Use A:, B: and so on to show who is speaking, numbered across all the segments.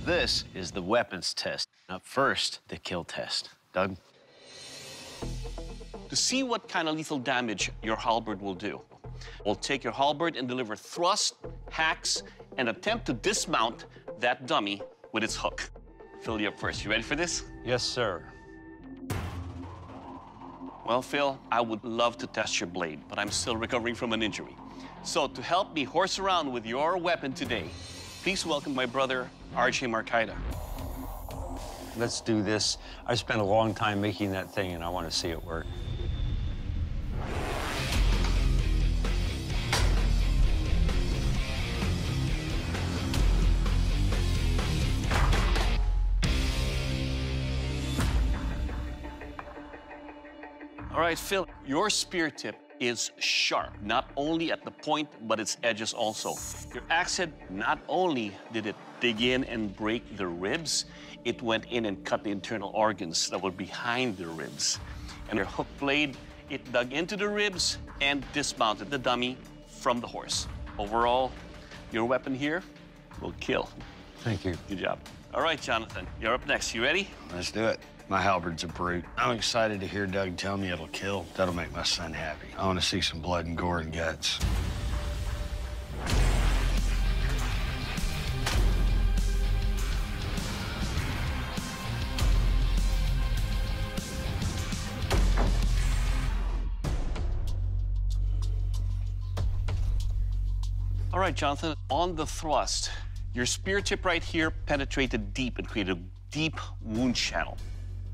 A: this is the weapons test. Up first, the kill test. Doug?
B: To see what kind of lethal damage your halberd will do, we'll take your halberd and deliver thrust, hacks, and attempt to dismount that dummy with its hook. Phil, you up first. You ready for this?
C: Yes, sir.
B: Well, Phil, I would love to test your blade, but I'm still recovering from an injury. So to help me horse around with your weapon today, please welcome my brother, R.J. Marcaida.
C: Let's do this. I spent a long time making that thing, and I want to see it work.
B: All right, Phil, your spear tip is sharp, not only at the point, but its edges also. Your axe head, not only did it dig in and break the ribs, it went in and cut the internal organs that were behind the ribs. And your hook blade, it dug into the ribs and dismounted the dummy from the horse. Overall, your weapon here will kill.
C: Thank you.
B: Good job. All right, Jonathan, you're up next. You ready?
A: Let's do it. My halberd's a brute. I'm excited to hear Doug tell me it'll kill. That'll make my son happy. I want to see some blood and gore and guts.
B: All right, Jonathan, on the thrust, your spear tip right here penetrated deep and created a deep wound channel.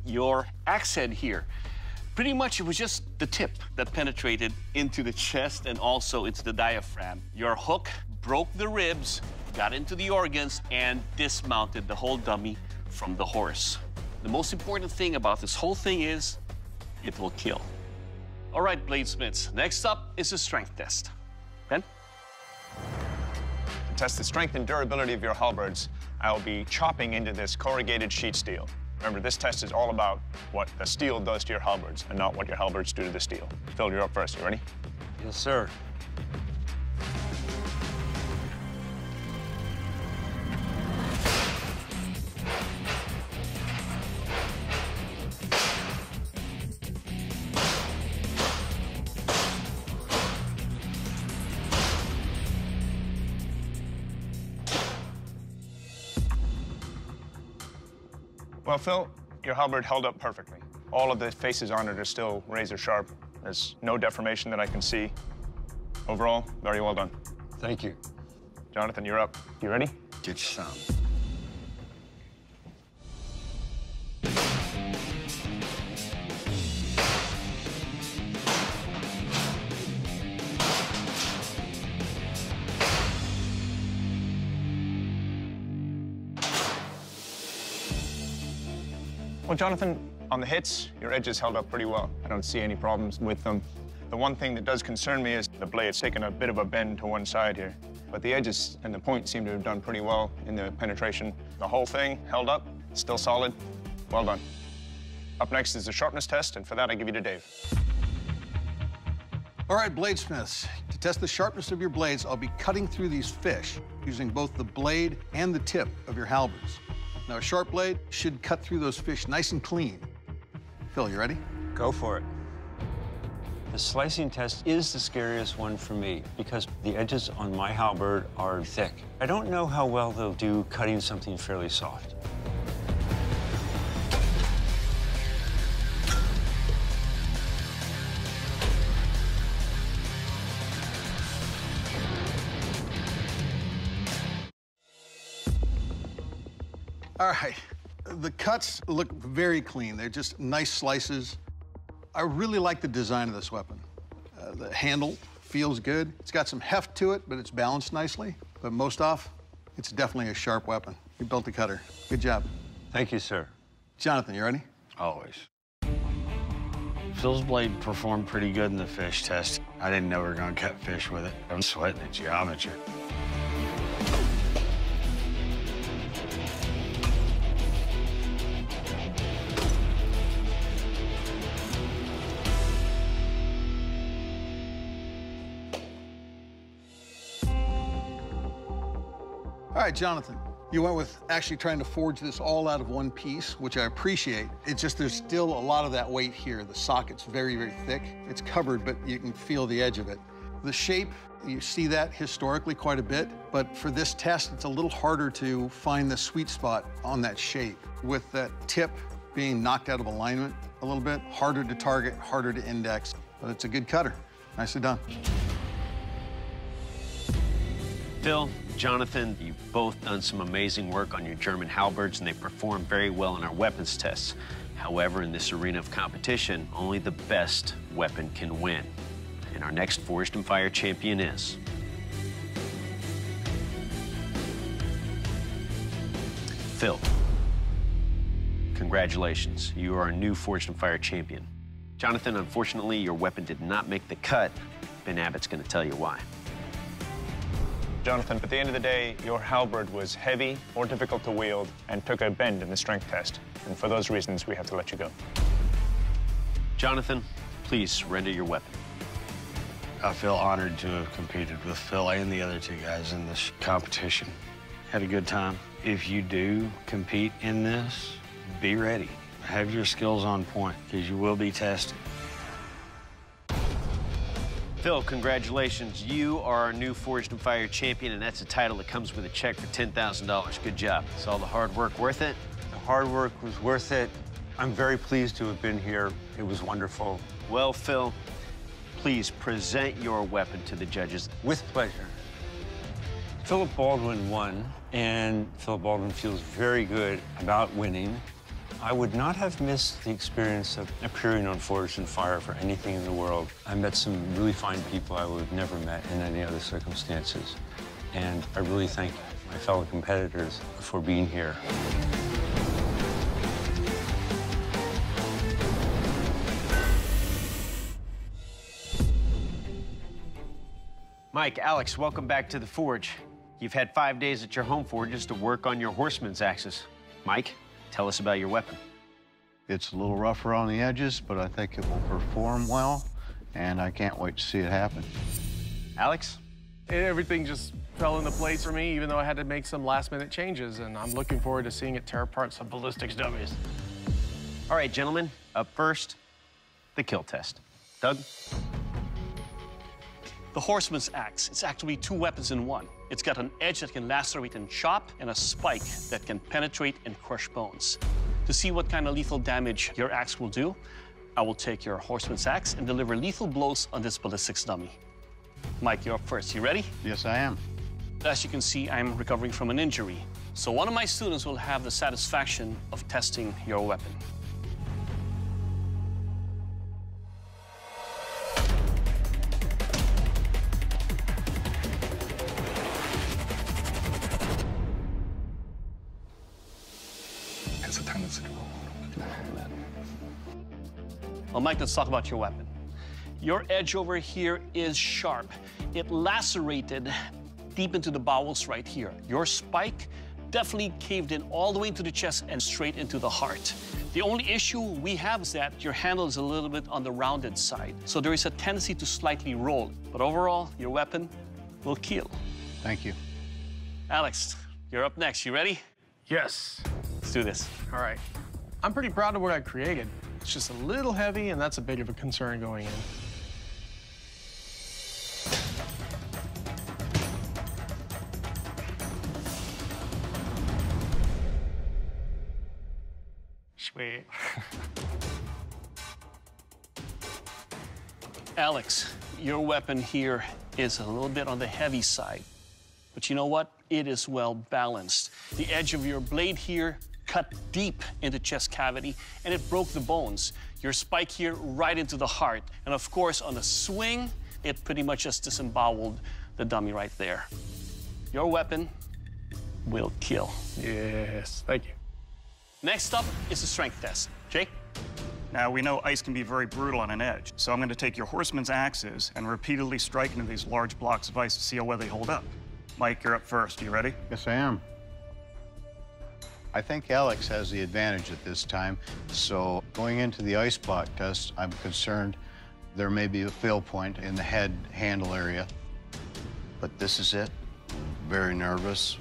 B: Your axe head here, pretty much it was just the tip that penetrated into the chest and also into the diaphragm. Your hook broke the ribs, got into the organs, and dismounted the whole dummy from the horse. The most important thing about this whole thing is it will kill. All right, bladesmiths, next up is a strength test. Ben?
D: To test the strength and durability of your halberds, I'll be chopping into this corrugated sheet steel. Remember, this test is all about what the steel does to your halberds and not what your halberds do to the steel. Phil, you're up first. You ready?
C: Yes, sir.
D: Well, Phil, your halberd held up perfectly. All of the faces on it are still razor sharp. There's no deformation that I can see. Overall, very well done.
C: Thank you.
D: Jonathan, you're up. You ready?
A: Get you some.
D: Well, Jonathan, on the hits, your edges held up pretty well. I don't see any problems with them. The one thing that does concern me is the blade's taken a bit of a bend to one side here. But the edges and the point seem to have done pretty well in the penetration. The whole thing held up, still solid. Well done. Up next is the sharpness test, and for that, I give you to Dave.
E: All right, bladesmiths, to test the sharpness of your blades, I'll be cutting through these fish using both the blade and the tip of your halberds. Now, a sharp blade should cut through those fish nice and clean. Phil, you ready?
C: Go for it. The slicing test is the scariest one for me because the edges on my halberd are thick. I don't know how well they'll do cutting something fairly soft.
E: All right, the cuts look very clean. They're just nice slices. I really like the design of this weapon. The handle feels good. It's got some heft to it, but it's balanced nicely. But most off, it's definitely a sharp weapon. You built a cutter. Good job.
C: Thank you, sir.
E: Jonathan, you ready?
A: Always. Phil's blade performed pretty good in the fish test. I didn't know we were gonna cut fish with it. I'm sweating the geometry.
E: All right, Jonathan, You went with actually trying to forge this all out of one piece, which I appreciate. It's just there's still a lot of that weight here. The socket's very, very thick. It's covered, but you can feel the edge of it. The shape, you see that historically quite a bit, but for this test, it's a little harder to find the sweet spot on that shape. With that tip being knocked out of alignment a little bit, harder to target, harder to index, but it's a good cutter. Nicely done.
C: Phil, Jonathan, you've both done some amazing work on your German halberds, and they perform very well in our weapons tests. However, in this arena of competition, only the best weapon can win. And our next Forged in Fire champion is... Phil. Congratulations, you are our new Forged in Fire champion. Jonathan, unfortunately, your weapon did not make the cut. Ben Abbott's gonna tell you why.
D: Jonathan, at the end of the day, your halberd was heavy, more difficult to wield, and took a bend in the strength test. And for those reasons, we have to let you go.
C: Jonathan, please surrender your weapon.
A: I feel honored to have competed with Phil and the other two guys in this competition. Had a good time. If you do compete in this, be ready. Have your skills on point, because you will be tested.
C: Phil, congratulations. You are our new Forged in Fire champion, and that's a title that comes with a check for $10,000. Good job. Is all the hard work worth it?
F: The hard work was worth it. I'm very pleased to have been here. It was wonderful.
C: Well, Phil, please present your weapon to the judges.
F: With pleasure. Philip Baldwin won, and Philip Baldwin feels very good about winning. I would not have missed the experience of appearing on Forged in Fire for anything in the world. I met some really fine people I would have never met in any other circumstances. And I really thank my fellow competitors for being here.
C: Mike, Alex, welcome back to the Forge. You've had 5 days at your home forges to work on your Horseman's axes. Mike, tell us about your weapon.
G: It's a little rougher on the edges, but I think it will perform well, and I can't wait to see it happen.
C: Alex?
H: Everything just fell into place for me, even though I had to make some last-minute changes, and I'm looking forward to seeing it tear apart some ballistics dummies.
C: All right, gentlemen, up first, the kill test. Doug?
B: The Horseman's axe, it's actually two weapons in one. It's got an edge that can lacerate and chop, and a spike that can penetrate and crush bones. To see what kind of lethal damage your axe will do, I will take your Horseman's axe and deliver lethal blows on this ballistics dummy. Mike, you're up first. You ready?
G: Yes, I am.
B: As you can see, I'm recovering from an injury. So one of my students will have the satisfaction of testing your weapon. Well, Mike, let's talk about your weapon. Your edge over here is sharp. It lacerated deep into the bowels right here. Your spike definitely caved in all the way into the chest and straight into the heart. The only issue we have is that your handle is a little bit on the rounded side, so there is a tendency to slightly roll. But overall, your weapon will kill.
G: Thank you.
B: Alex, you're up next. You ready?
H: Yes.
B: Let's do this.
H: All right. I'm pretty proud of what I created. It's just a little heavy, and that's a bit of a concern going in. Sweet.
B: Alex, your weapon here is a little bit on the heavy side. But you know what? It is well balanced. The edge of your blade here cut deep into chest cavity, and it broke the bones. Your spike here right into the heart. And of course, on the swing, it pretty much just disemboweled the dummy right there. Your weapon will kill.
H: Yes, thank you.
B: Next up is the strength test. Jake?
I: Now, we know ice can be very brutal on an edge, so I'm going to take your Horseman's axes and repeatedly strike into these large blocks of ice to see how well they hold up. Mike, you're up first. You ready?
G: Yes, I am. I think Alex has the advantage at this time, so going into the ice block test, I'm concerned there may be a fail point in the head handle area, but this is it. Very nervous.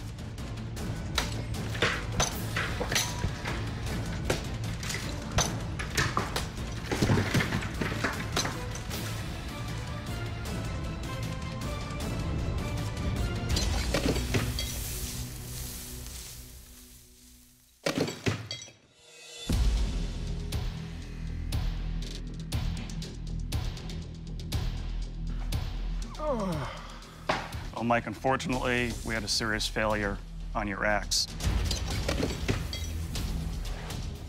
I: Well, Mike, unfortunately, we had a serious failure on your axe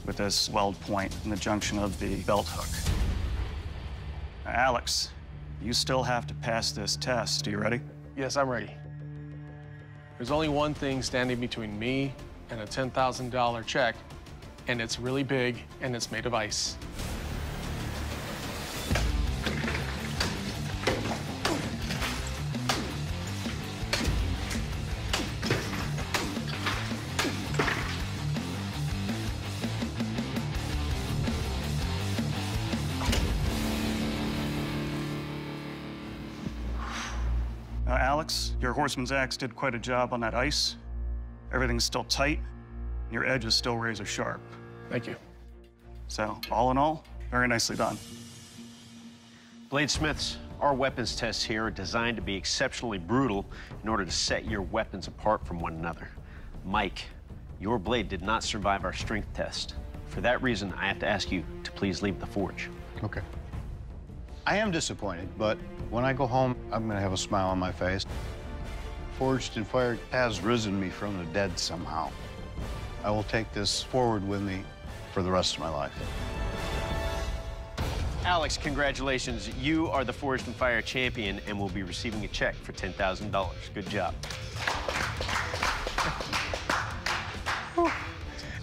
I: with this weld point in the junction of the belt hook. Now, Alex, you still have to pass this test. Are you ready?
H: Yes, I'm ready. There's only one thing standing between me and a $10,000 check, and it's really big, and it's made of ice.
I: Alex, your Horseman's axe did quite a job on that ice. Everything's still tight, and your edge is still razor sharp.
H: Thank you.
I: So, all in all, very nicely done.
C: Bladesmiths, our weapons tests here are designed to be exceptionally brutal in order to set your weapons apart from one another. Mike, your blade did not survive our strength test. For that reason, I have to ask you to please leave the forge.
G: Okay. I am disappointed, but when I go home, I'm gonna have a smile on my face. Forged in Fire has risen me from the dead somehow. I will take this forward with me for the rest of my life.
C: Alex, congratulations. You are the Forged in Fire champion and will be receiving a check for $10,000. Good job.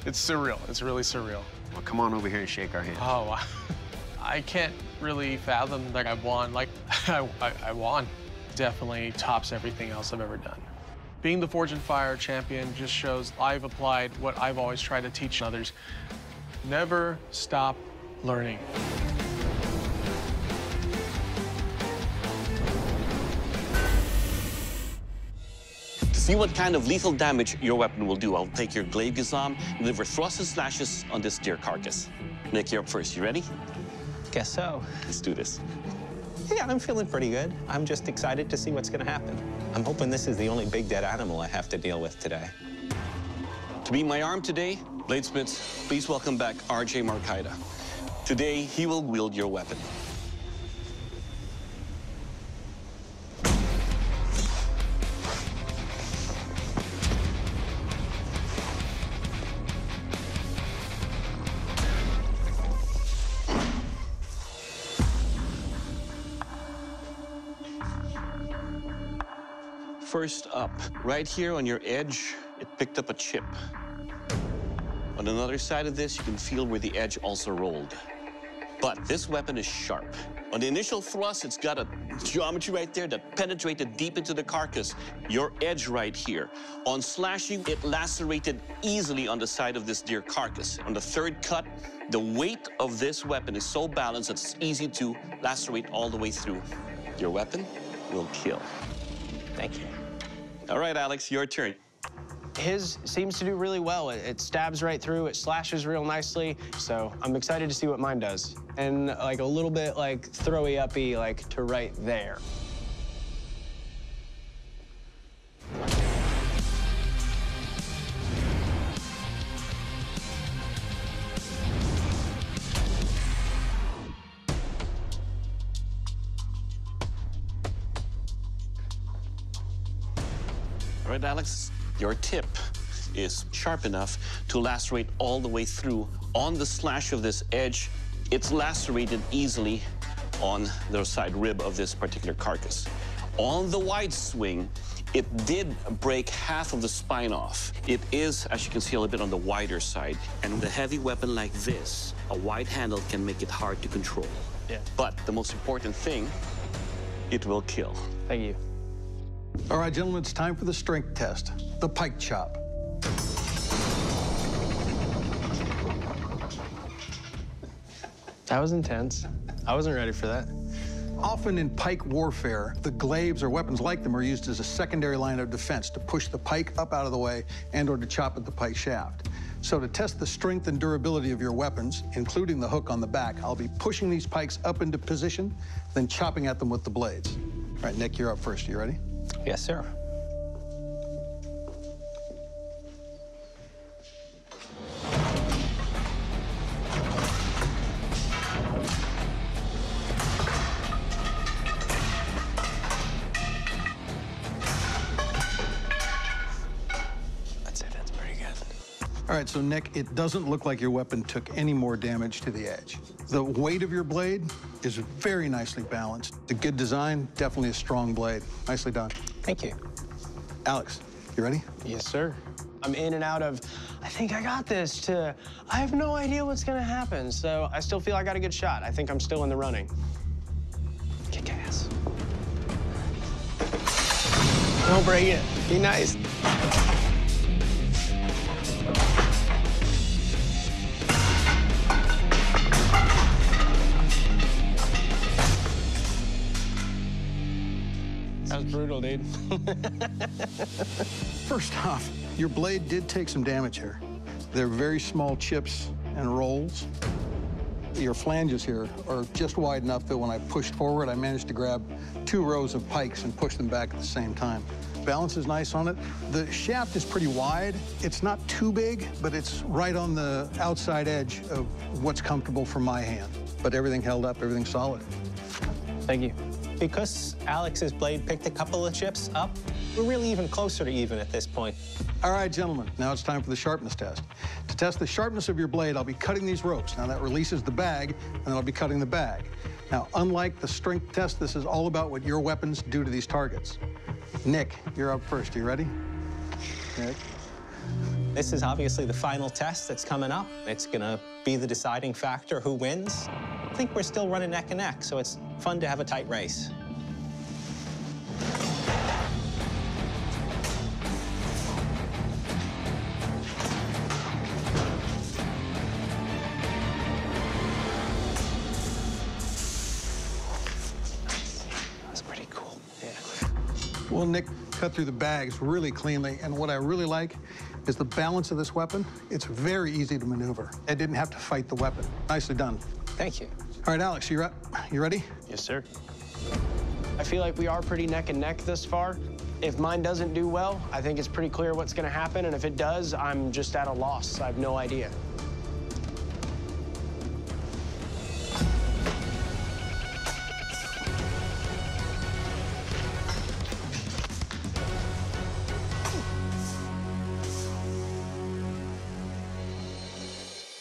H: It's surreal. It's really surreal.
C: Well, come on over here and shake our hands.
H: Oh, wow. I can't really fathom that I won. Like, I won. Definitely tops everything else I've ever done. Being the Forged in Fire champion just shows I've applied what I've always tried to teach others. Never stop learning.
B: To see what kind of lethal damage your weapon will do, I'll take your Glaive Guisarme and deliver thrusts and slashes on this deer carcass. Nick, you're up first. You ready?
J: Guess so.
B: Let's do this.
J: Yeah, I'm feeling pretty good. I'm just excited to see what's gonna happen. I'm hoping this is the only big dead animal I have to deal with today.
B: To be my arm today, Bladesmiths, please welcome back R.J. Markaida. Today, he will wield your weapon. First up, right here on your edge, it picked up a chip. On another side of this, you can feel where the edge also rolled. But this weapon is sharp. On the initial thrust, it's got a geometry right there that penetrated deep into the carcass. Your edge right here. On slashing, it lacerated easily on the side of this deer carcass. On the third cut, the weight of this weapon is so balanced that it's easy to lacerate all the way through. Your weapon will kill.
J: Thank you.
B: All right, Alex, your turn.
J: His seems to do really well. It stabs right through, it slashes real nicely, so I'm excited to see what mine does. And like a little bit like throwy-uppy, like to right there.
B: All right, Alex, your tip is sharp enough to lacerate all the way through. On the slash of this edge, it's lacerated easily on the side rib of this particular carcass. On the wide swing, it did break half of the spine off. It is, as you can see, a little bit on the wider side. And with a heavy weapon like this, a wide handle can make it hard to control.
J: Yeah.
B: But the most important thing, it will kill.
J: Thank you.
E: All right, gentlemen, it's time for the strength test, the pike chop.
J: That was intense. I wasn't ready for that.
E: Often in pike warfare, the glaives or weapons like them are used as a secondary line of defense to push the pike up out of the way and or to chop at the pike shaft. So to test the strength and durability of your weapons, including the hook on the back, I'll be pushing these pikes up into position, then chopping at them with the blades. All right, Nick, you're up first. You ready?
J: Yes, sir.
E: All right, so Nick, it doesn't look like your weapon took any more damage to the edge. The weight of your blade is very nicely balanced. The good design, definitely a strong blade. Nicely done.
J: Thank you.
E: Alex, you ready?
J: Yes, sir. I'm in and out of, I think I got this, to, I have no idea what's gonna happen. So I still feel I got a good shot. I think I'm still in the running. Kick ass. Don't break it. Be nice. That was brutal, dude.
E: First off, your blade did take some damage here. They're very small chips and rolls. Your flanges here are just wide enough that when I pushed forward, I managed to grab 2 rows of pikes and push them back at the same time. Balance is nice on it. The shaft is pretty wide. It's not too big, but it's right on the outside edge of what's comfortable for my hand. But everything held up, everything's solid.
J: Thank you.
K: Because Alex's blade picked a couple of chips up, we're really even closer to even at this point.
E: All right, gentlemen, now it's time for the sharpness test. To test the sharpness of your blade, I'll be cutting these ropes. Now, that releases the bag, and then I'll be cutting the bag. Now, unlike the strength test, this is all about what your weapons do to these targets. Nick, you're up first. Are you ready? Nick?
K: This is obviously the final test that's coming up. It's gonna be the deciding factor who wins. I think we're still running neck and neck, so it's fun to have a tight race.
J: That's pretty cool. Yeah.
E: Well, Nick cut through the bags really cleanly, and what I really like is the balance of this weapon. It's very easy to maneuver. I didn't have to fight the weapon. Nicely done.
J: Thank you.
E: All right, Alex, you're up. You ready?
J: Yes, sir. I feel like we are pretty neck and neck this far. If mine doesn't do well, I think it's pretty clear what's gonna happen, and if it does, I'm just at a loss. I have no idea.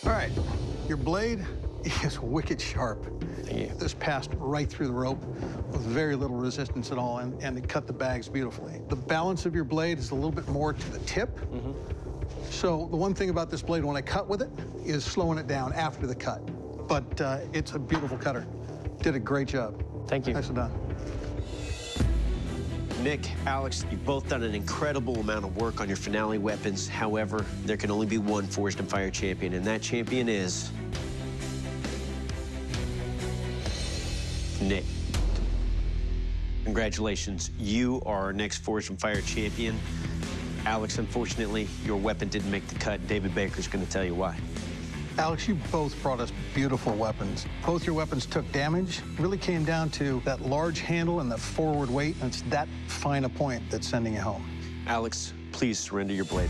E: All right, your blade is wicked sharp.
J: Thank you.
E: This passed right through the rope with very little resistance at all, and it cut the bags beautifully. The balance of your blade is a little bit more to the tip. So the one thing about this blade when I cut with it is slowing it down after the cut. But it's a beautiful cutter. Did a great job.
J: Thank you.
E: Nicely done.
C: Nick, Alex, you've both done an incredible amount of work on your finale weapons. However, there can only be one Forged in Fire champion, and that champion is Nick. Congratulations, you are our next Forged in Fire champion. Alex, unfortunately, your weapon didn't make the cut. David Baker's gonna tell you why.
E: Alex, you both brought us beautiful weapons. Both your weapons took damage. It really came down to that large handle and the forward weight, and it's that fine a point that's sending you home.
C: Alex, please surrender your blade.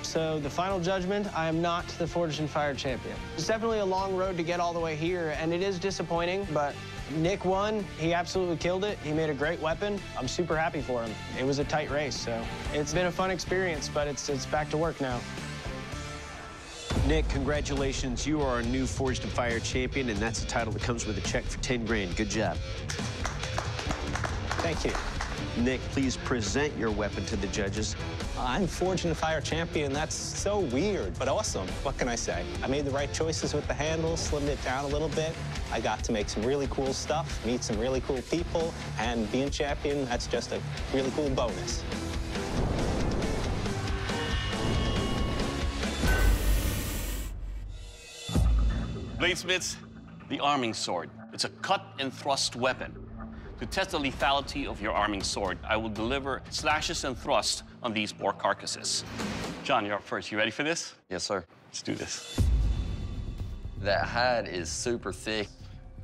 J: So the final judgment, I am not the Forged in Fire champion. It's definitely a long road to get all the way here, and it is disappointing, but Nick won. He absolutely killed it. He made a great weapon. I'm super happy for him. It was a tight race, so it's been a fun experience, but it's back to work now.
C: Nick, congratulations. You are our new Forged in Fire champion, and that's a title that comes with a check for 10 grand. Good job.
K: Thank you.
C: Nick, please present your weapon to the judges.
K: I'm Forged in Fire champion. That's so weird, but awesome. What can I say? I made the right choices with the handle, slimmed it down a little bit. I got to make some really cool stuff, meet some really cool people, and being champion, that's just a really cool bonus.
B: Bladesmiths, the arming sword. It's a cut and thrust weapon. To test the lethality of your arming sword, I will deliver slashes and thrusts on these boar carcasses. John, you're up first. You ready for this?
L: Yes, sir.
B: Let's do this.
L: That hide is super thick.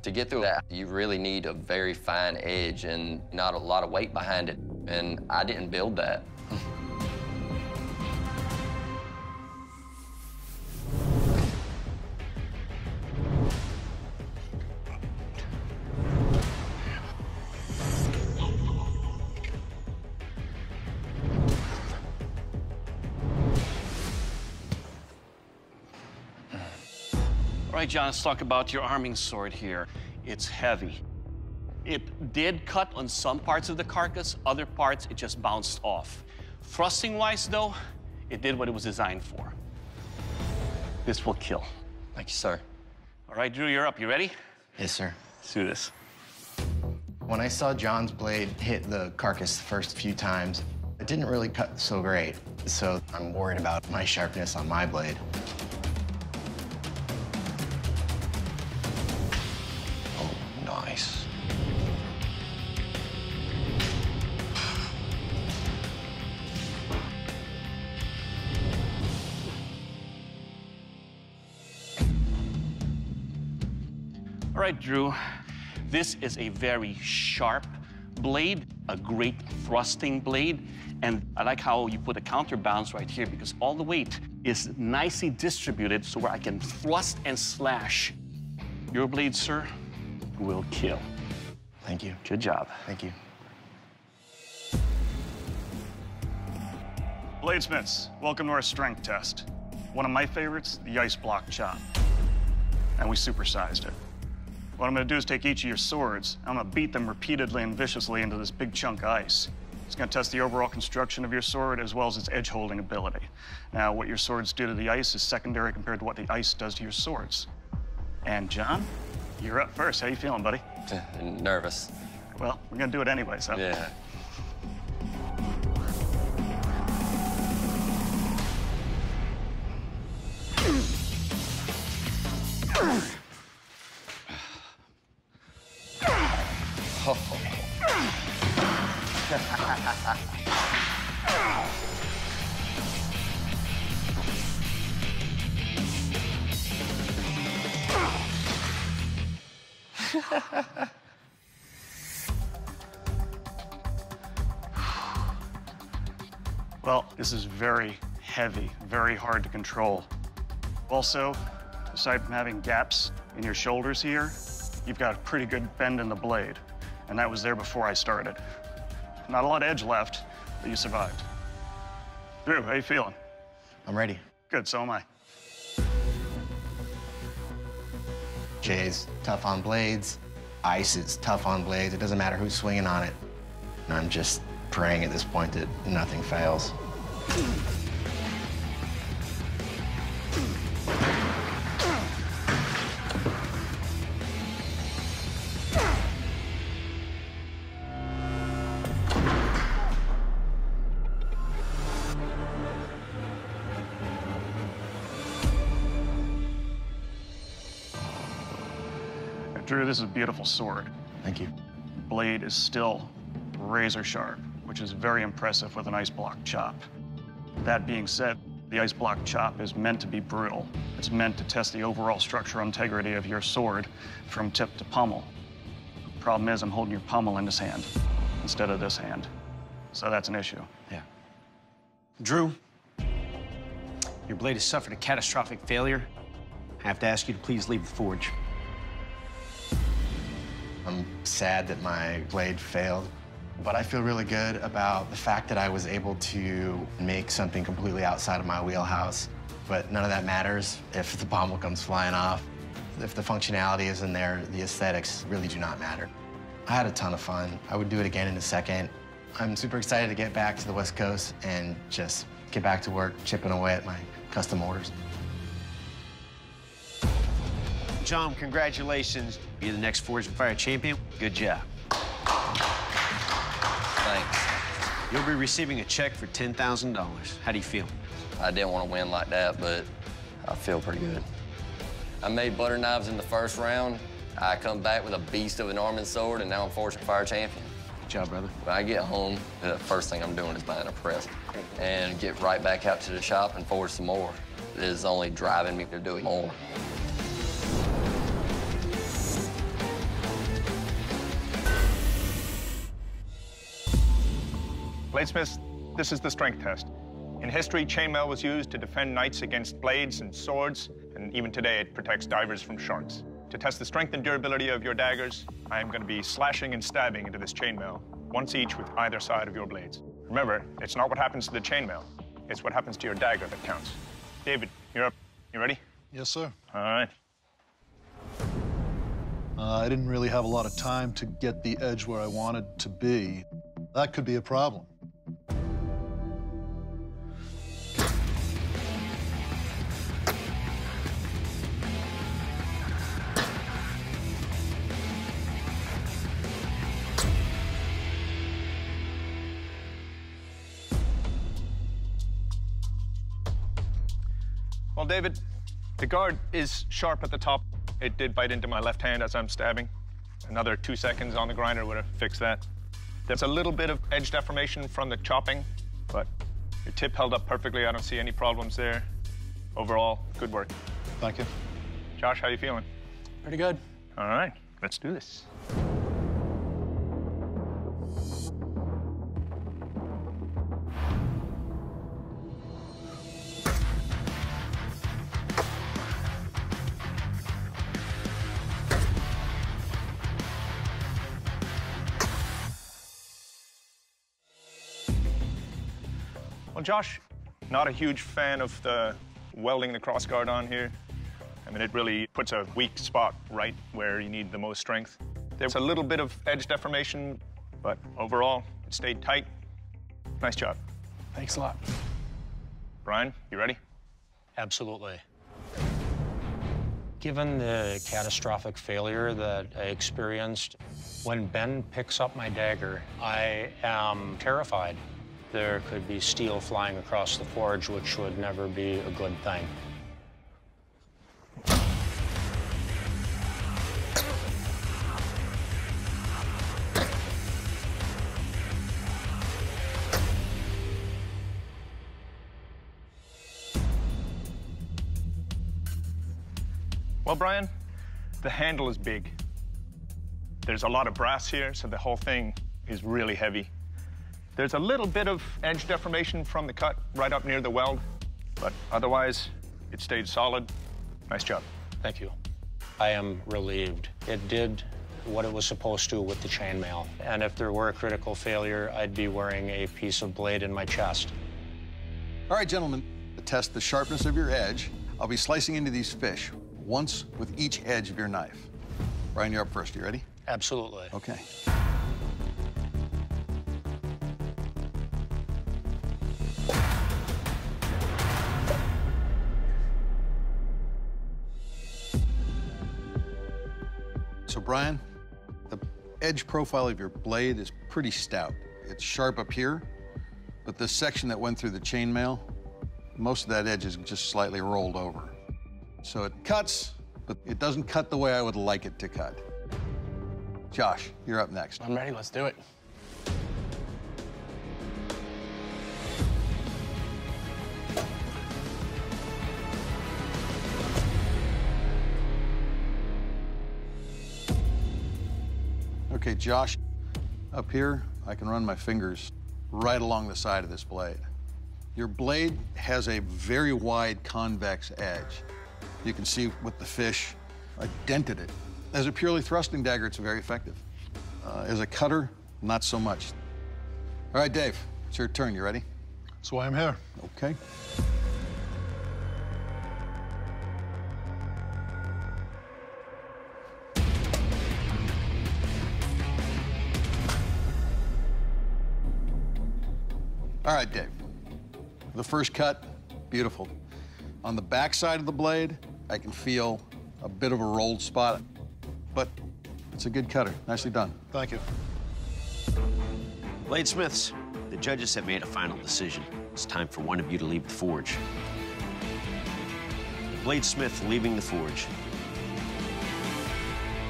L: To get through that, you really need a very fine edge and not a lot of weight behind it. And I didn't build that.
B: All right, John, let's talk about your arming sword here. It's heavy. It did cut on some parts of the carcass, other parts it just bounced off. Thrusting-wise, though, it did what it was designed for. This will kill.
L: Thank you, sir.
B: All right, Drew, you're up. You ready?
M: Yes, sir.
B: Let's do this.
M: When I saw John's blade hit the carcass the first few times, it didn't really cut so great. So I'm worried about my sharpness on my blade.
L: Oh, nice.
B: All right, Drew, this is a very sharp blade, a great thrusting blade, and I like how you put a counterbalance right here because all the weight is nicely distributed so where I can thrust and slash. Your blade, sir, will kill.
M: Thank you.
B: Good job.
M: Thank you.
I: Bladesmiths, welcome to our strength test. One of my favorites, the ice block chop. And we supersized it. What I'm gonna do is take each of your swords, I'm gonna beat them repeatedly and viciously into this big chunk of ice. It's gonna test the overall construction of your sword as well as its edge holding ability. Now, what your swords do to the ice is secondary compared to what the ice does to your swords. And John, you're up first. How you feeling, buddy?
L: Nervous.
I: Well, we're gonna do it anyway, so.
L: Yeah.
I: Well, this is very heavy, very hard to control. Also, aside from having gaps in your shoulders here, you've got a pretty good bend in the blade, and that was there before I started. Not a lot of edge left, but you survived. Drew, how you feeling?
M: I'm ready.
I: Good, so am I.
M: Jay's tough on blades. Ice is tough on blades. It doesn't matter who's swinging on it. And I'm just praying at this point that nothing fails.
I: Drew, this is a beautiful sword.
M: Thank you.
I: Blade is still razor sharp, which is very impressive with an ice block chop. That being said, the ice block chop is meant to be brutal. It's meant to test the overall structural integrity of your sword from tip to pommel. Problem is, I'm holding your pommel in this hand instead of this hand. So that's an issue.
C: Yeah. Drew, your blade has suffered a catastrophic failure. I have to ask you to please leave the forge.
M: I'm sad that my blade failed, but I feel really good about the fact that I was able to make something completely outside of my wheelhouse. But none of that matters if the pommel comes flying off. If the functionality isn't there, the aesthetics really do not matter. I had a ton of fun. I would do it again in a second. I'm super excited to get back to the West Coast and just get back to work, chipping away at my custom orders.
C: John, congratulations. You're the next Forged in Fire champion. Good job.
L: Thanks.
C: You'll be receiving a check for $10,000. How do you feel?
L: I didn't want to win like that, but I feel pretty good. I made butter knives in the first round. I come back with a beast of an arming sword, and now I'm Forged in Fire champion.
C: Good job, brother.
L: When I get home, the first thing I'm doing is buying a press and get right back out to the shop and forge some more. It is only driving me to do more.
D: Bladesmiths, this is the strength test. In history, chainmail was used to defend knights against blades and swords, and even today it protects divers from sharks. To test the strength and durability of your daggers, I am going to be slashing and stabbing into this chainmail, once each with either side of your blades. Remember, it's not what happens to the chainmail, it's what happens to your dagger that counts. David, you're up. You ready?
E: Yes, sir.
D: All right.
N: I didn't really have a lot of time to get the edge where I wanted to be. That could be a problem.
D: Well, David, the guard is sharp at the top. It did bite into my left hand as I'm stabbing. Another 2 seconds on the grinder would have fixed that. There's a little bit of edge deformation from the chopping, but your tip held up perfectly. I don't see any problems there. Overall, good work.
N: Thank you.
D: Josh, how you feeling?
H: Pretty good.
D: All right, let's do this. Well, Josh, not a huge fan of the welding the crossguard on here. I mean, it really puts a weak spot right where you need the most strength. There's a little bit of edge deformation, but overall, it stayed tight. Nice job.
H: Thanks a lot.
D: Brian, you ready?
O: Absolutely. Given the catastrophic failure that I experienced, when Ben picks up my dagger, I am terrified. There could be steel flying across the forge, which would never be a good thing.
D: Well, Brian, the handle is big. There's a lot of brass here, so the whole thing is really heavy. There's a little bit of edge deformation from the cut right up near the weld, but otherwise, it stayed solid. Nice job.
O: Thank you. I am relieved. It did what it was supposed to with the chainmail. And if there were a critical failure, I'd be wearing a piece of blade in my chest.
E: All right, gentlemen, to test the sharpness of your edge, I'll be slicing into these fish, once with each edge of your knife. Brian, you're up first. You ready?
O: Absolutely.
E: Okay. So, Brian, the edge profile of your blade is pretty stout. It's sharp up here, but this section that went through the chainmail, most of that edge is just slightly rolled over. So it cuts, but it doesn't cut the way I would like it to cut. Josh, you're up next.
H: I'm ready. Let's do it.
E: Okay, Josh, up here, I can run my fingers right along the side of this blade. Your blade has a very wide convex edge. You can see with the fish, I dented it. As a purely thrusting dagger, it's very effective. As a cutter, not so much. All right, Dave, it's your turn. You ready?
N: That's why I'm here.
E: Okay. All right, Dave. The first cut, beautiful. On the back side of the blade, I can feel a bit of a rolled spot, but it's a good cutter. Nicely done.
N: Thank you.
C: Bladesmiths, the judges have made a final decision. It's time for one of you to leave the forge. The bladesmith leaving the forge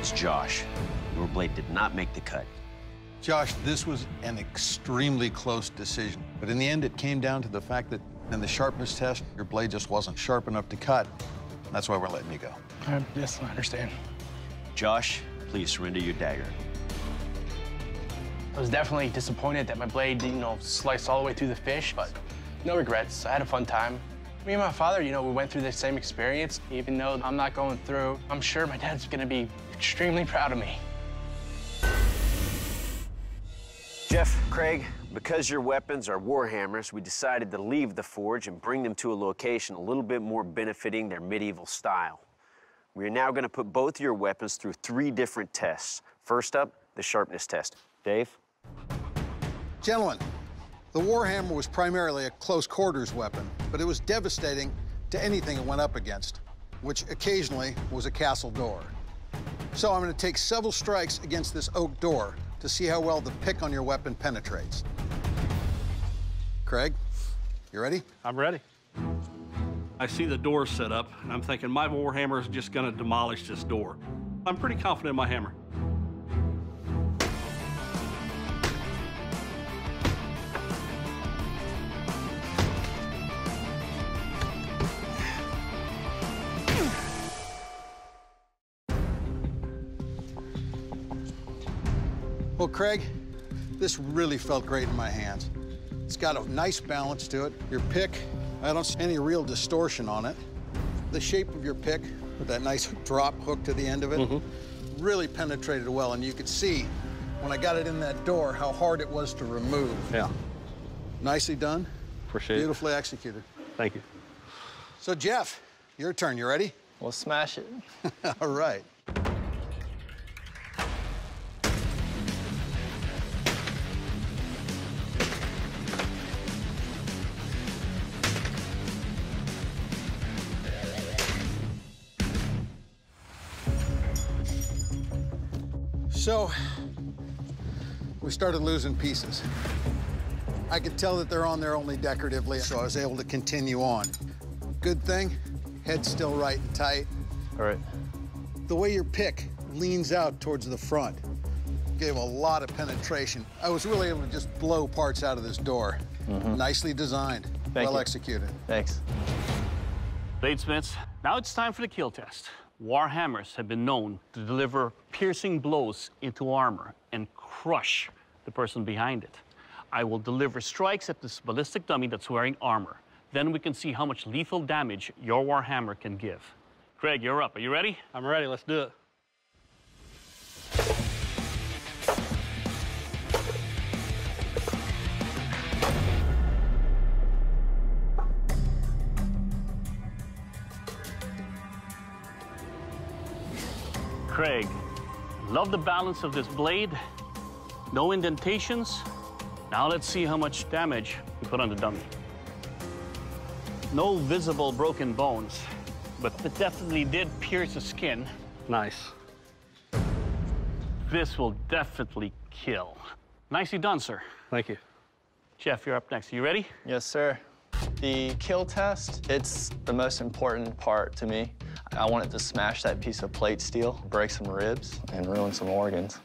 C: is Josh. Your blade did not make the cut.
E: Josh, this was an extremely close decision, but in the end, it came down to the fact that in the sharpness test, your blade just wasn't sharp enough to cut. That's why we're letting you go.
H: Yes, I understand.
C: Josh, please surrender your dagger.
H: I was definitely disappointed that my blade didn't, slice all the way through the fish, but no regrets. I had a fun time. Me and my father, we went through the same experience. Even though I'm not going through, I'm sure my dad's gonna be extremely proud of me.
C: Jeff, Craig, because your weapons are warhammers, we decided to leave the forge and bring them to a location a little bit more benefiting their medieval style. We are now going to put both of your weapons through 3 different tests. First up, the sharpness test. Dave?
E: Gentlemen, the Warhammer was primarily a close quarters weapon, but it was devastating to anything it went up against, which occasionally was a castle door. So I'm going to take several strikes against this oak door to see how well the pick on your weapon penetrates. Craig, you ready?
P: I'm ready. I see the door set up, and I'm thinking my Warhammer is just going to demolish this door. I'm pretty confident in my hammer.
E: Well, Craig, this really felt great in my hands. It's got a nice balance to it. Your pick, I don't see any real distortion on it. The shape of your pick, with that nice drop hook to the end of it, really penetrated well, and you could see when I got it in that door how hard it was to remove.
P: Yeah.
E: Nicely done.
P: Appreciate it.
E: Beautifully executed.
P: Thank you.
E: So, Jeff, your turn. You ready?
J: We'll smash it.
E: All right. So, we started losing pieces. I could tell that they're on there only decoratively, so I was able to continue on. Good thing, head's still right and tight.
P: All right.
E: The way your pick leans out towards the front gave a lot of penetration. I was really able to just blow parts out of this door. Nicely designed, well executed.
J: Thanks.
B: Bladesmiths, now it's time for the kill test. Warhammers have been known to deliver piercing blows into armor and crush the person behind it. I will deliver strikes at this ballistic dummy that's wearing armor. Then we can see how much lethal damage your Warhammer can give. Craig, you're up. Are you ready?
P: I'm ready. Let's do it.
B: Craig, love the balance of this blade. No indentations. Now let's see how much damage we put on the dummy. No visible broken bones, but it definitely did pierce the skin.
P: Nice.
B: This will definitely kill. Nicely done, sir.
P: Thank you.
B: Jeff, you're up next. Are you ready?
J: Yes, sir. The kill test, it's the most important part to me. I wanted to smash that piece of plate steel, break some ribs, and ruin some organs.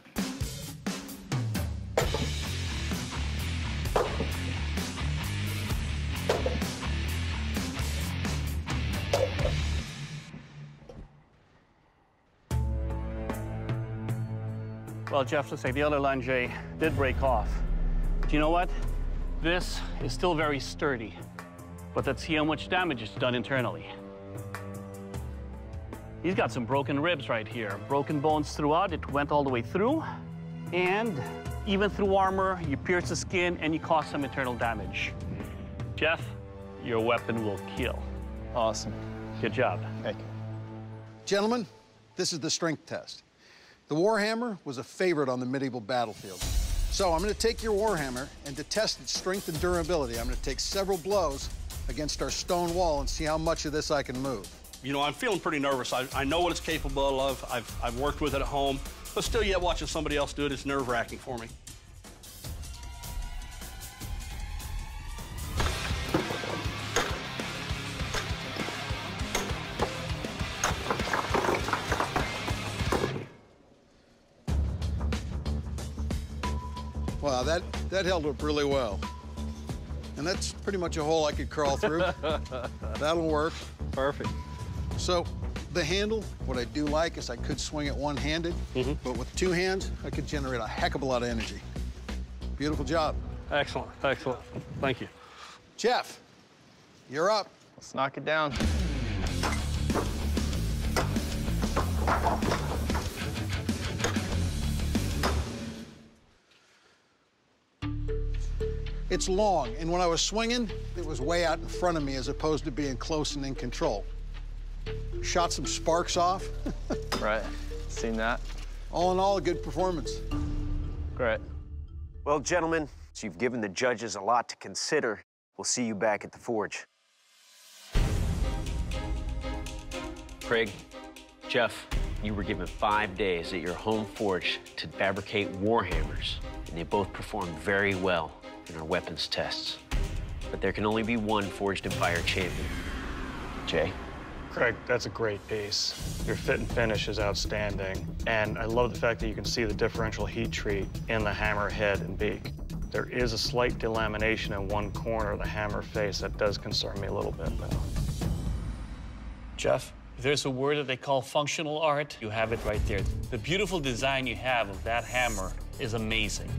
B: Well, Jeff, looks like the other lunge did break off. But you know what? This is still very sturdy. But let's see how much damage is done internally. He's got some broken ribs right here. Broken bones throughout. It went all the way through. And even through armor, you pierce the skin and you cause some internal damage. Jeff, your weapon will kill.
J: Awesome.
B: Good job.
J: Thank you.
E: Gentlemen, this is the strength test. The Warhammer was a favorite on the medieval battlefield. So I'm going to take your Warhammer, and to test its strength and durability, I'm going to take several blows against our stone wall and see how much of this I can move.
P: You know, I'm feeling pretty nervous. I know what it's capable of. I've worked with it at home, but still yet watching somebody else do it, it's nerve-wracking for me.
E: Wow, that held up really well. And that's pretty much a hole I could crawl through. That'll work.
P: Perfect.
E: So the handle, what I do like is I could swing it one-handed, but with two hands, I could generate a heck of a lot of energy. Beautiful job.
P: Excellent, excellent. Thank you.
E: Jeff, you're up.
J: Let's knock it down.
E: It's long, and when I was swinging, it was way out in front of me as opposed to being close and in control. Shot some sparks off.
J: Right, seen that.
E: All in all, a good performance.
J: Great.
C: Well, gentlemen, so you've given the judges a lot to consider. We'll see you back at the forge. Craig, Jeff, you were given 5 days at your home forge to fabricate warhammers, and they both performed very well in our weapons tests. But there can only be one Forged in Fire champion. Jay?
I: Craig, that's a great piece. Your fit and finish is outstanding, and I love the fact that you can see the differential heat treat in the hammer head and beak. There is a slight delamination in one corner of the hammer face that does concern me a little bit, though.
Q: Jeff, if there's a word that they call functional art, you have it right there. The beautiful design you have of that hammer is amazing.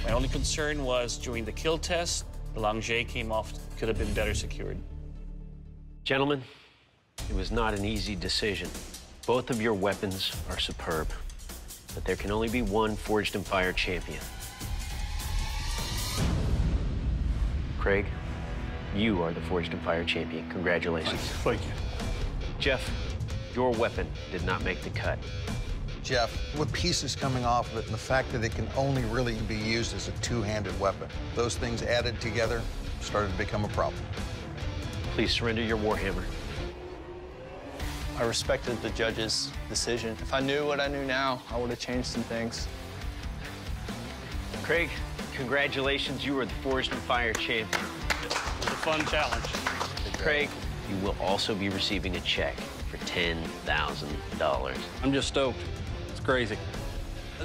Q: My only concern was during the kill test, the longet came off, could have been better secured.
C: Gentlemen, it was not an easy decision. Both of your weapons are superb, but there can only be one Forged in Fire champion. Craig, you are the Forged in Fire champion. Congratulations.
I: Thank you.
C: Jeff, your weapon did not make the cut.
E: Jeff, with pieces coming off of it and the fact that it can only really be used as a two-handed weapon, those things added together started to become a problem.
C: Please surrender your warhammer.
J: I respected the judge's decision. If I knew what I knew now, I would have changed some things.
C: Craig, congratulations. You are the Forged in Fire champion.
Q: It was a fun challenge.
C: Craig, you will also be receiving a check for $10,000.
P: I'm just stoked. It's crazy.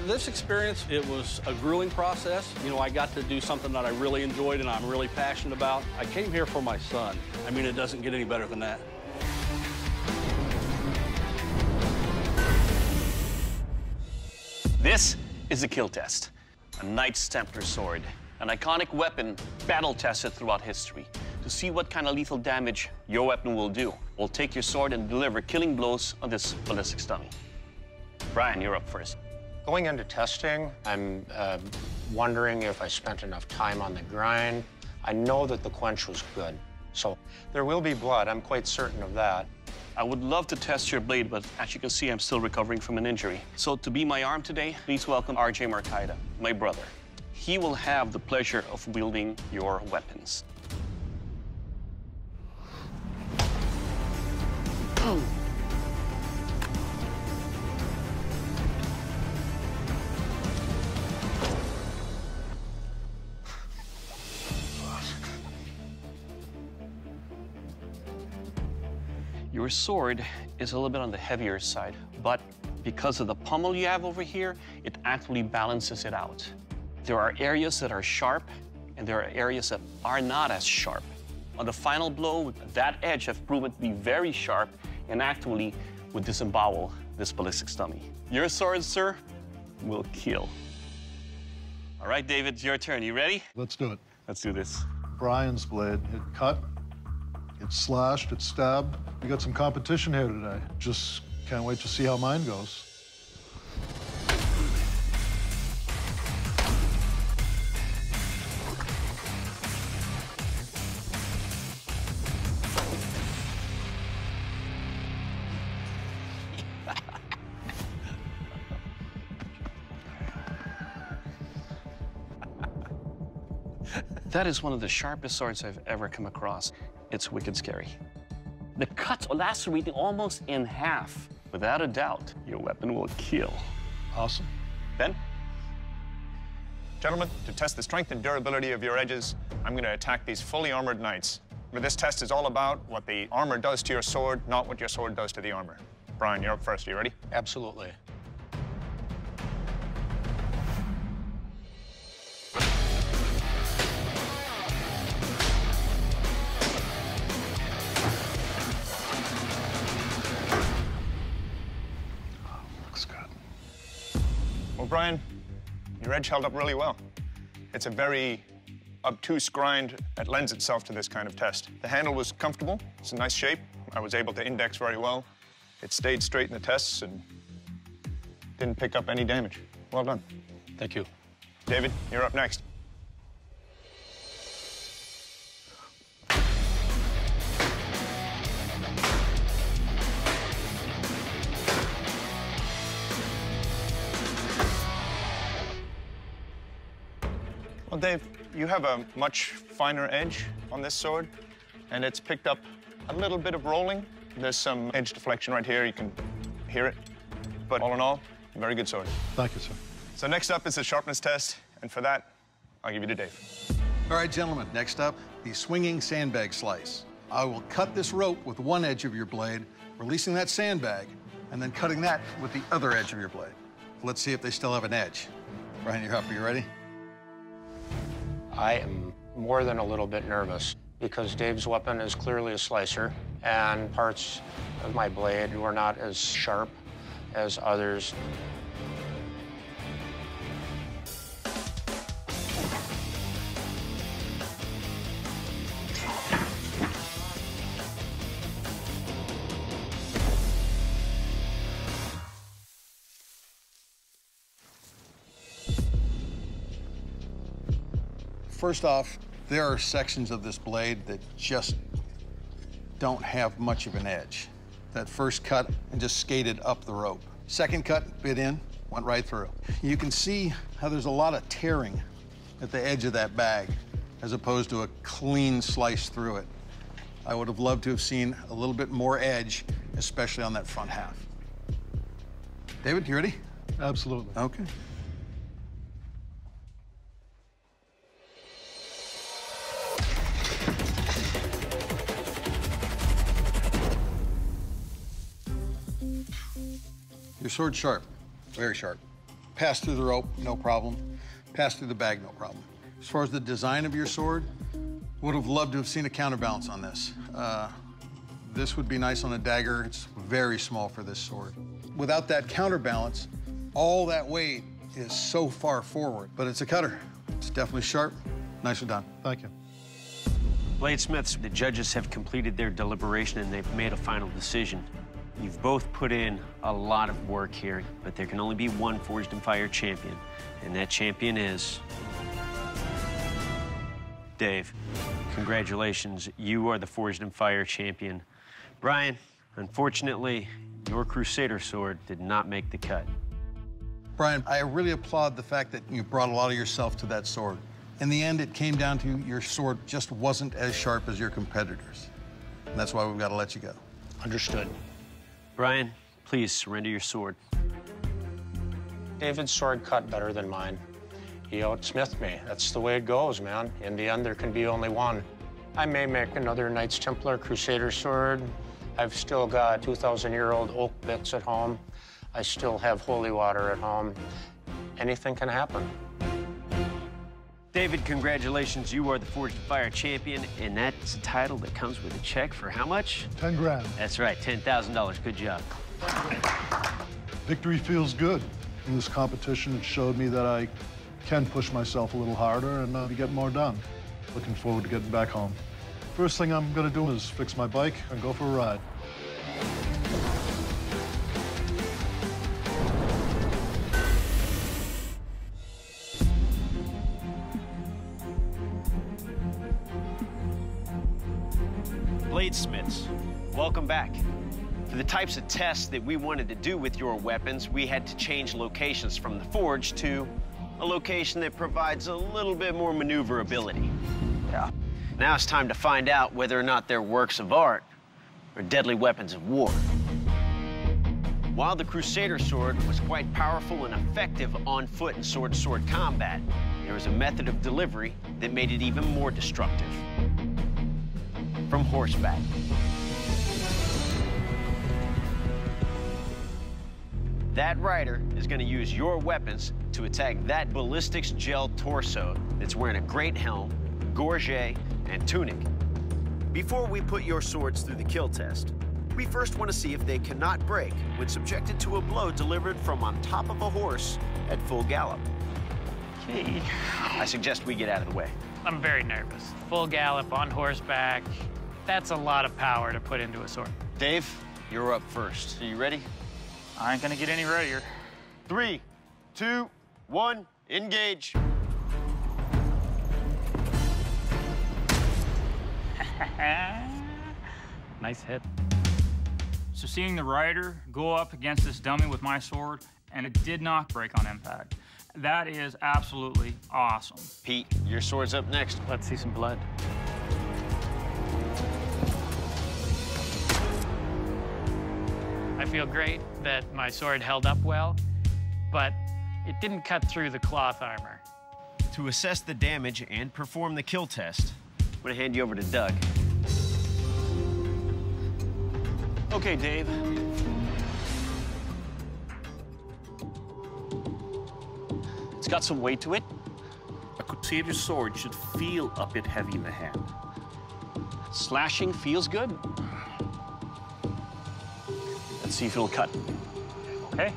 P: This experience, it was a grueling process. You know, I got to do something that I really enjoyed and I'm really passionate about. I came here for my son. I mean, it doesn't get any better than that.
B: This is the kill test. A Knight's Templar sword, an iconic weapon battle-tested throughout history. To see what kind of lethal damage your weapon will do, we'll take your sword and deliver killing blows on this ballistic dummy. Brian, you're up first.
O: Going into testing, I'm wondering if I spent enough time on the grind. I know that the quench was good, so there will be blood. I'm quite certain of that.
B: I would love to test your blade, but as you can see, I'm still recovering from an injury. So to be my arm today, please welcome RJ Marcaida, my brother. He will have the pleasure of wielding your weapons. Your sword is a little bit on the heavier side, but because of the pommel you have over here, it actually balances it out. There are areas that are sharp, and there are areas that are not as sharp. On the final blow, that edge has proven to be very sharp and actually would disembowel this ballistic dummy. Your sword, sir, will kill. All right, David, it's your turn. You ready?
N: Let's do it.
B: Let's do this.
N: Brian's blade, it cut, it slashed, it stabbed. We got some competition here today. Just can't wait to see how mine goes.
B: That is one of the sharpest swords I've ever come across. It's wicked scary. The cuts lacerating almost in half. Without a doubt, your weapon will kill.
N: Awesome.
B: Ben?
D: Gentlemen, to test the strength and durability of your edges, I'm going to attack these fully armored knights. But this test is all about what the armor does to your sword, not what your sword does to the armor. Brian, you're up first. Are you ready?
O: Absolutely.
D: Well, Brian, your edge held up really well. It's a very obtuse grind that lends itself to this kind of test. The handle was comfortable. It's a nice shape. I was able to index very well. It stayed straight in the tests and didn't pick up any damage. Well done.
O: Thank you.
D: David, you're up next. Dave, you have a much finer edge on this sword, and it's picked up a little bit of rolling. There's some edge deflection right here. You can hear it. But all in all, very good sword.
N: Thank you, sir.
D: So next up is the sharpness test, and for that, I'll give you to Dave.
E: All right, gentlemen, next up, the swinging sandbag slice. I will cut this rope with one edge of your blade, releasing that sandbag, and then cutting that with the other edge of your blade. Let's see if they still have an edge. Brian, you're up. Are you ready?
O: I am more than a little bit nervous because Dave's weapon is clearly a slicer, and parts of my blade were not as sharp as others.
E: First off, there are sections of this blade that just don't have much of an edge. That first cut and just skated up the rope. Second cut, bit in, went right through. You can see how there's a lot of tearing at the edge of that bag as opposed to a clean slice through it. I would have loved to have seen a little bit more edge, especially on that front half. David, you ready?
N: Absolutely.
E: Okay. Your sword's sharp, very sharp. Pass through the rope, no problem. Pass through the bag, no problem. As far as the design of your sword, would have loved to have seen a counterbalance on this. This would be nice on a dagger. It's very small for this sword. Without that counterbalance, all that weight is so far forward, but it's a cutter. It's definitely sharp. Nicely done.
N: Thank you.
C: Bladesmiths, the judges have completed their deliberation and they've made a final decision. You've both put in a lot of work here, but there can only be one Forged in Fire champion, and that champion is Dave. Congratulations, you are the Forged in Fire champion. Brian, unfortunately, your Crusader Sword did not make the cut.
E: Brian, I really applaud the fact that you brought a lot of yourself to that sword. In the end, it came down to your sword just wasn't as sharp as your competitors. And that's why we've got to let you go.
O: Understood.
C: Brian, please surrender your sword.
O: David's sword cut better than mine. He outsmithed me. That's the way it goes, man. In the end, there can be only one. I may make another Knights Templar Crusader Sword. I've still got 2,000-year-old oak bits at home. I still have holy water at home. Anything can happen.
C: David, congratulations. You are the Forged in Fire champion, and that's a title that comes with a check for how much?
N: 10 grand.
C: That's right, $10,000. Good job.
N: Victory feels good. In this competition, it showed me that I can push myself a little harder and get more done. Looking forward to getting back home. First thing I'm gonna do is fix my bike and go for a ride.
C: Bladesmiths, welcome back. For the types of tests that we wanted to do with your weapons, we had to change locations from the forge to a location that provides a little bit more maneuverability. Yeah. Now it's time to find out whether or not they're works of art or deadly weapons of war. While the Crusader Sword was quite powerful and effective on foot and sword-to-sword combat, there was a method of delivery that made it even more destructive. From horseback. That rider is going to use your weapons to attack that ballistics gel torso that's wearing a great helm, gorget, and tunic. Before we put your swords through the kill test, we first want to see if they cannot break when subjected to a blow delivered from on top of a horse at full gallop. Okay. I suggest we get out of the way.
R: I'm very nervous. Full gallop on horseback. That's a lot of power to put into a sword.
C: Dave, you're up first. Are you ready?
I: I ain't gonna get any readier.
C: 3, 2, 1, engage.
R: Nice hit.
S: So seeing the rider go up against this dummy with my sword, and it did not break on impact.
R: That is absolutely awesome.
C: Pete, your sword's up next.
R: Let's see some blood. I feel great that my sword held up well, but it didn't cut through the cloth armor.
C: To assess the damage and perform the kill test, I'm gonna hand you over to Doug.
B: Okay, Dave. It's got some weight to it. A Crusader sword should feel a bit heavy in the hand. Slashing feels good. Let's see if it'll cut.
R: Okay.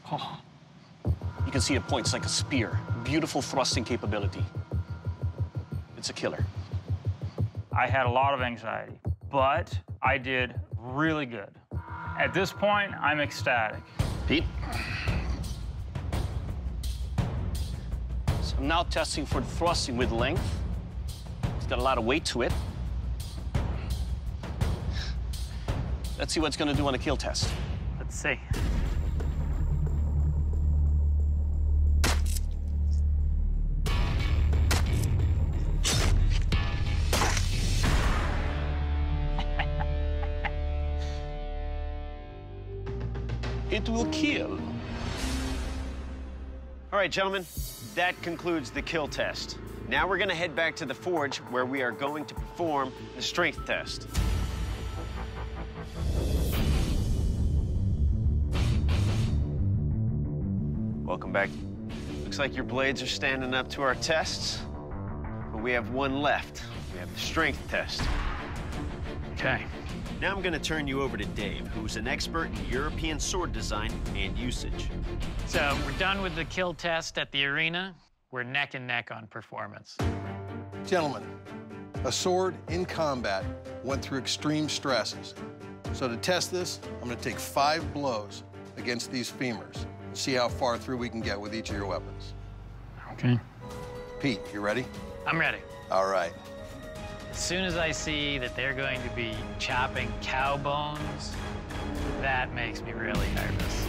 B: Oh. You can see it points like a spear. Beautiful thrusting capability. It's a killer.
R: I had a lot of anxiety, but I did really good. At this point, I'm ecstatic.
B: Pete? So I'm now testing for thrusting with length. It's got a lot of weight to it. Let's see what it's gonna do on a kill test.
R: Let's see.
B: It will kill.
C: All right, gentlemen, that concludes the kill test. Now we're gonna head back to the forge where we are going to perform the strength test. Welcome back. Looks like your blades are standing up to our tests, but we have one left. We have the strength test.
R: Okay.
C: Now I'm gonna turn you over to Dave, who's an expert in European sword design and usage.
R: So we're done with the kill test at the arena. We're neck and neck on performance.
E: Gentlemen, a sword in combat went through extreme stresses. So to test this, I'm gonna take 5 blows against these femurs and see how far through we can get with each of your weapons.
R: Okay.
E: Pete, you ready?
R: I'm ready.
E: All right.
R: As soon as I see that they're going to be chopping cow bones, that makes me really nervous.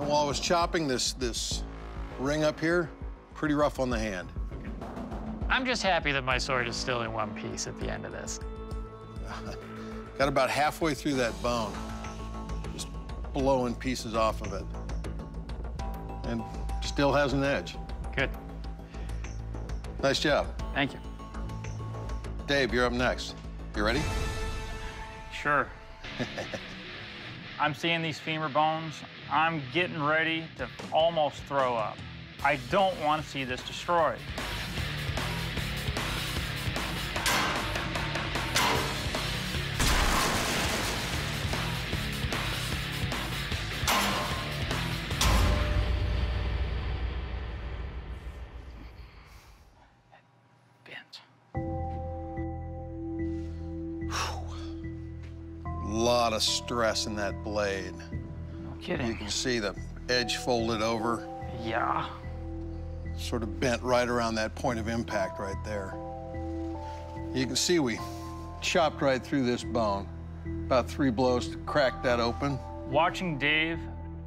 E: And while I was chopping this ring up here, pretty rough on the hand.
R: I'm just happy that my sword is still in one piece at the end of this.
E: Got about halfway through that bone, just blowing pieces off of it. And still has an edge.
R: Good.
E: Nice job.
R: Thank you.
E: Dave, you're up next. You ready?
R: Sure. I'm seeing these femur bones. I'm getting ready to almost throw up. I don't want to see this destroyed.
E: Lot of stress in that blade.
R: No kidding.
E: You can see the edge folded over.
R: Yeah.
E: Sort of bent right around that point of impact right there. You can see we chopped right through this bone. About 3 blows to crack that open.
R: Watching Dave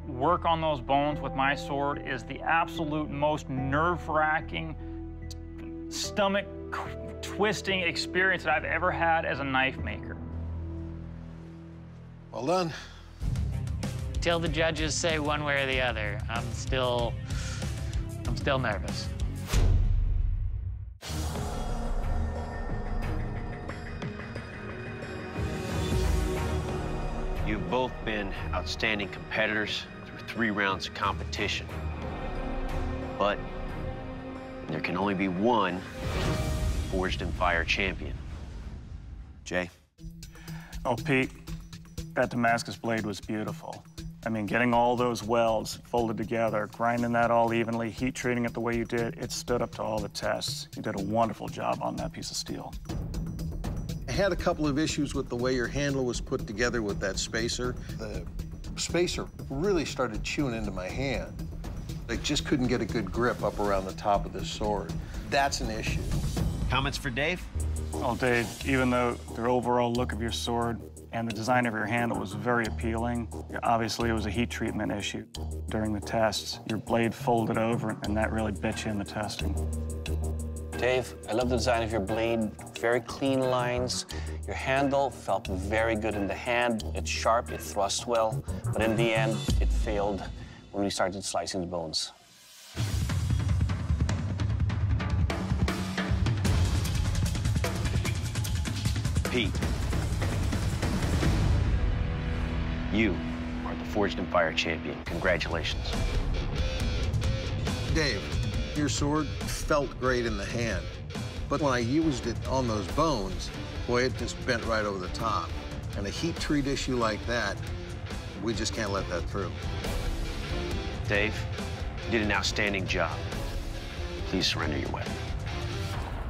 R: work on those bones with my sword is the absolute most nerve-wracking, stomach-twisting experience that I've ever had as a knife maker.
E: Well done.
R: Till the judges say one way or the other, I'm still nervous.
C: You've both been outstanding competitors through 3 rounds of competition. But there can only be one Forged in Fire champion. Jay?
I: Oh, Pete, that Damascus blade was beautiful. I mean, getting all those welds folded together, grinding that all evenly, heat treating it the way you did, it stood up to all the tests. You did a wonderful job on that piece of steel.
E: I had a couple of issues with the way your handle was put together with that spacer. The spacer really started chewing into my hand. I just couldn't get a good grip up around the top of this sword. That's an issue.
C: Comments for Dave?
I: Well, Dave, even though the overall look of your sword and the design of your handle was very appealing, obviously it was a heat treatment issue. During the tests, your blade folded over, and that really bit you in the testing.
B: Dave, I love the design of your blade. Very clean lines. Your handle felt very good in the hand. It's sharp, it thrusts well, but in the end, it failed when we started slicing the bones.
C: Pete, you are the Forged in Fire champion. Congratulations.
E: Dave, your sword felt great in the hand, but when I used it on those bones, boy, it just bent right over the top. And a heat treat issue like that, we just can't let that through.
C: Dave, you did an outstanding job. Please surrender your weapon.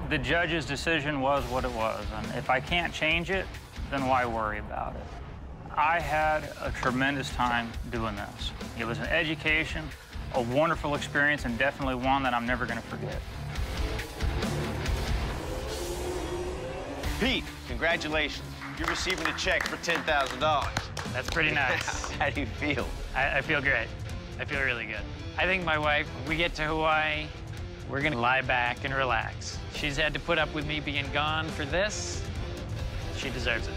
T: The judge's decision was what it was, and if I can't change it, then why worry about it? I had a tremendous time doing this. It was an education, a wonderful experience, and definitely one that I'm never going to forget.
C: Pete, congratulations. You're receiving a check for $10,000.
R: That's pretty nice.
C: How do you feel?
R: I feel great. I feel really good. I think my wife, when we get to Hawaii, we're gonna lie back and relax. She's had to put up with me being gone for this. She deserves it.